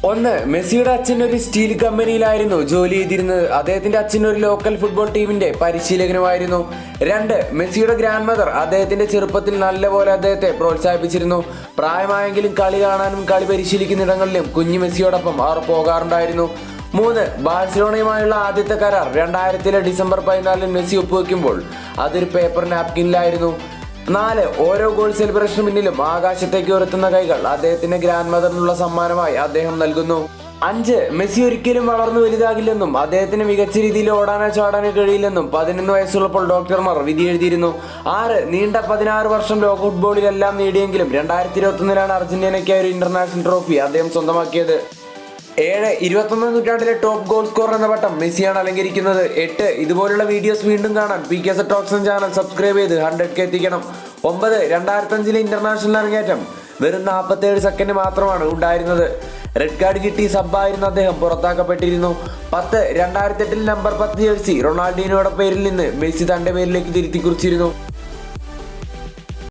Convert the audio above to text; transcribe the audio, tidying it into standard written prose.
ഒന്ന്, മെസ്സിയുടെ അച്ഛൻ ഒരു സ്റ്റീൽ കമ്പനിയിലായിരുന്നു ജോലി ചെയ്തിരുന്നത്. അദ്ദേഹത്തിന്റെ അച്ഛൻ ഒരു ലോക്കൽ ഫുട്ബോൾ ടീമിന്റെ പരിശീലകനുമായിരുന്നു. 2, മെസ്സിയുടെ ഗ്രാൻഡ് മദർ അദ്ദേഹത്തിന്റെ ചെറുപ്പത്തിൽ നല്ലപോലെ അദ്ദേഹത്തെ പ്രോത്സാഹിപ്പിച്ചിരുന്നു. പ്രായമായെങ്കിലും കളി കാണാനും കളി പരിശീലിക്കുന്നിടങ്ങളിലും കുഞ്ഞു മെസ്സിയോടൊപ്പം അവർ പോകാറുണ്ടായിരുന്നു. 3, ബാഴ്സലോണയുമായുള്ള ആദ്യത്തെ കരാർ 2000 ഡിസംബർ 14 മെസ്സി ഒപ്പുവെക്കുമ്പോൾ അതൊരു പേപ്പർ നാപ്കിനിലായിരുന്നു. 4, ഓരോ ഗോൾ സെലിബ്രേഷന് പിന്നിലും ആകാശത്തേക്ക് ഉയർത്തുന്ന കൈകൾ അദ്ദേഹത്തിന്റെ ഗ്രാൻഡ് മദറിനുള്ള സമ്മാനമായി അദ്ദേഹം നൽകുന്നു. 5, മെസ്സി ഒരിക്കലും വളർന്നു വലുതാകില്ലെന്നും അദ്ദേഹത്തിന് മികച്ച രീതിയിൽ ഓടാനോ ചാടാനോ കഴിയില്ലെന്നും 11 വയസ്സുള്ളപ്പോൾ ഡോക്ടർമാർ വിധി എഴുതിയിരുന്നു. 6, നീണ്ട 16 വർഷം ലോക ഫുട്ബോളിലെല്ലാം നേടിയെങ്കിലും 2021 അർജന്റീനയ്ക്കായി ഒരു ഇന്റർനാഷണൽ ട്രോഫി അദ്ദേഹം സ്വന്തമാക്കിയത്. 7, 21ാം നൂറ്റാണ്ടിലെ ടോപ്പ് ഗോൾ സ്കോറർ എന്ന പട്ടം മെസ്സിയാണ് അലങ്കരിക്കുന്നത്. 8, ഇതുപോലുള്ള വീഡിയോസ് വീണ്ടും കാണാൻ PKZ Talks ചാനൽ സബ്സ്ക്രൈബ് ചെയ്ത് 100K എത്തിക്കണം. 9, 2005 ഇന്റർനാഷണൽ അരങ്ങേറ്റം വെറും 47 സെക്കൻഡ് മാത്രമാണ് ഉണ്ടായിരുന്നത്. റെഡ് കാർഡ് കിട്ടി സബ്ബായിരുന്ന അദ്ദേഹം പുറത്താക്കപ്പെട്ടിരുന്നു. 10, 2008 നമ്പർ 10 ജേഴ്സി റൊണാൾഡീനോയുടെ പേരിൽ നിന്ന് മെസ്സി തന്റെ പേരിലേക്ക് തിരുത്തി കുറിച്ചിരുന്നു.